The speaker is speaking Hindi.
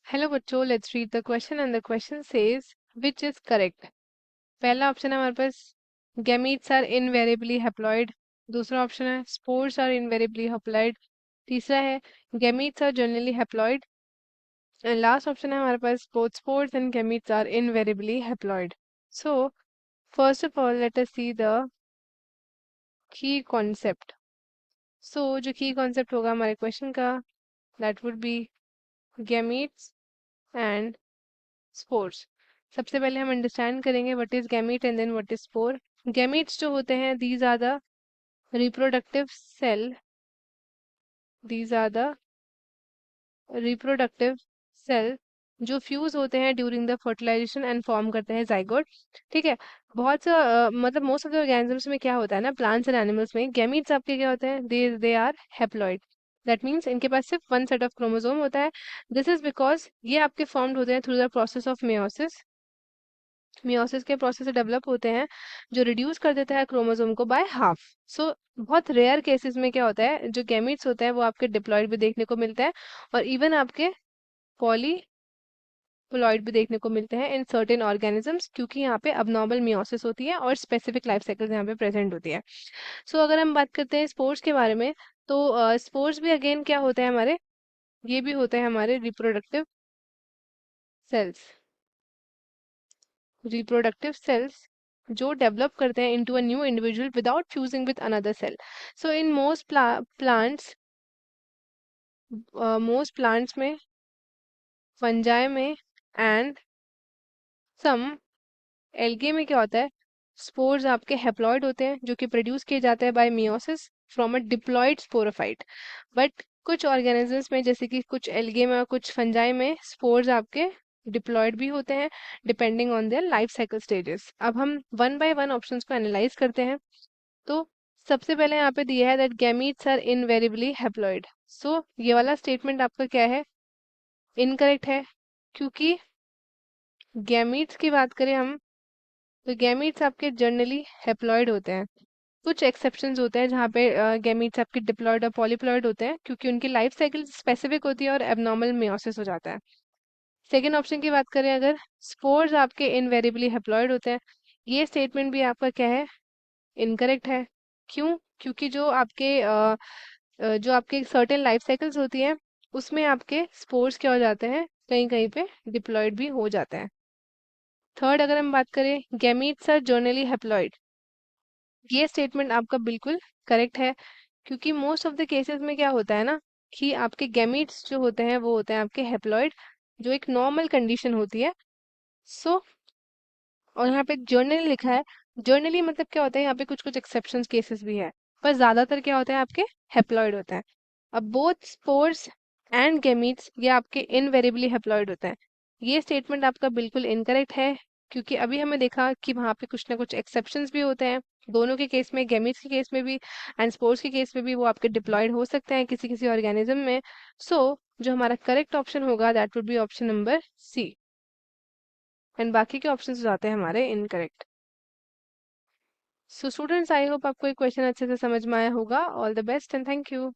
हेलो बच्चों, let's read the question and the question says which is correct. पहला ऑप्शन है हमारे पास गैमीट्स आर इनवेरिएबली हैप्लॉइड। दूसरा ऑप्शन है स्पोर्स आर इनवेरिएबली हैप्लॉइड। तीसरा है gametes are generally haploid. And last option है हमारे पास both spores and gametes are invariably haploid. So first of all let us see the key concept. So जो की कॉन्सेप्ट होगा हमारे क्वेश्चन का that would be gametes and spores. सबसे पहले हम अंडरस्टैंड करेंगे what is gamete and then what is spore. Gametes जो होते हैं these are the reproductive cell, these are the reproductive cell जो फ्यूज होते हैं during the fertilization and form करते हैं जाइगोट। ठीक है। बहुत सा मतलब मोस्ट ऑफ द ऑर्गेनिजम्स में क्या होता है ना, प्लांट्स एंड एनिमल्स में गैमीट्स आपके क्या होते हैं, they are haploid. That means इनके पास सिर्फ वन सेट ऑफ क्रोमोसोम होता है। दिस इज बिकॉज ये आपके फॉर्म्ड होते हैं through the process of meiosis. Meiosis के प्रोसेस से डेवलप होते हैं जो रिड्यूस कर देता है क्रोमोसोम को बाय हाफ। सो बहुत रेयर केसेस में क्या होता है, जो गैमीट्स होते हैं वो आपके डिप्लॉइड भी देखने को मिलते हैं और इवन आपके पॉलीप्लॉइड भी देखने को मिलते हैं इन सर्टेन ऑर्गेनिजम्स, क्योंकि यहाँ पे अबनॉर्मल मियोसिस होती है और स्पेसिफिक लाइफ साइकिल्स यहाँ पे प्रेजेंट होती है। सो अगर हम बात करते हैं स्पोर्स के बारे में, तो स्पोर्स भी अगेन क्या होते हैं हमारे, ये भी होते हैं हमारे रिप्रोडक्टिव सेल्स जो डेवलप करते हैं into a new individual without fusing with another cell. So in most plants में, फंजाई में एंड सम एल्गे में क्या होता है, स्पोर्स आपके हैप्लॉइड होते हैं जो कि प्रोड्यूस किए जाते हैं bye meiosis from a diploid sporophyte. But कुछ ऑर्गेनिजम्स में जैसे कि कुछ एल्गे में और कुछ फंजाई में स्पोर्स आपके डिप्लॉयड भी होते हैं depending on their life cycle stages. अब हम वन बाय वन ऑप्शंस को एनालाइज करते हैं। तो सबसे पहले यहाँ पे दिया है that gametes are invariably haploid. So ये वाला स्टेटमेंट आपका क्या है, इनकरेक्ट है। क्योंकि गैमीट्स की बात करें हम, तो गैमीट्स आपके जनरली हैप्लॉइड होते हैं। कुछ एक्सेप्शंस होते हैं जहाँ पे गैमीट्स आपके डिप्लॉयड और पॉलीप्लॉयड होते हैं क्योंकि उनकी लाइफ साइकिल स्पेसिफिक होती है और एबनॉर्मल मेयोसिस हो जाता है। सेकेंड ऑप्शन की बात करें अगर, स्पोर्स आपके इनवेरिएबली हैप्लॉइड होते हैं। ये स्टेटमेंट भी आपका क्या है, इनकरेक्ट है। क्यों? क्योंकि जो आपके सर्टेन लाइफ साइकिल्स होती हैं उसमें आपके स्पोर्स क्या हो जाते हैं, कहीं कहीं पे डिप्लॉयड भी हो जाते हैं। थर्ड अगर हम बात करें, गैमीट्स आर जर्नली हैप्लॉइड, ये स्टेटमेंट आपका बिल्कुल करेक्ट है। क्योंकि मोस्ट ऑफ द केसेस में क्या होता है ना, कि आपके गैमीट्स जो होते हैं वो होते हैं आपके हैप्लॉइड, जो एक नॉर्मल कंडीशन होती है। सो और यहाँ पे जर्नली लिखा है, जर्नली मतलब क्या होता है, यहाँ पे कुछ कुछ एक्सेप्शंस केसेस भी है, पर ज्यादातर क्या होता है आपके हैप्लॉइड होते हैं। अब बोथ स्पोर्स एंड गैमीट्स ये आपके इनवेरिएबली हैप्लॉइड होते हैं। ये स्टेटमेंट आपका बिल्कुल इनकरेक्ट है। क्योंकि अभी हमें देखा कि वहाँ पे कुछ ना कुछ एक्सेप्शंस भी होते हैं, दोनों के केस में, गैमीट्स के केस में भी एंड स्पोर्स के केस में भी वो आपके डिप्लॉयड हो सकते हैं किसी किसी ऑर्गेनिज्म में। सो जो हमारा करेक्ट ऑप्शन होगा that would be option number C. And बाकी के ऑप्शन हो जाते हैं हमारे incorrect. So students, I hope आपको ये क्वेश्चन अच्छे से समझ में आया होगा। All the best and thank you.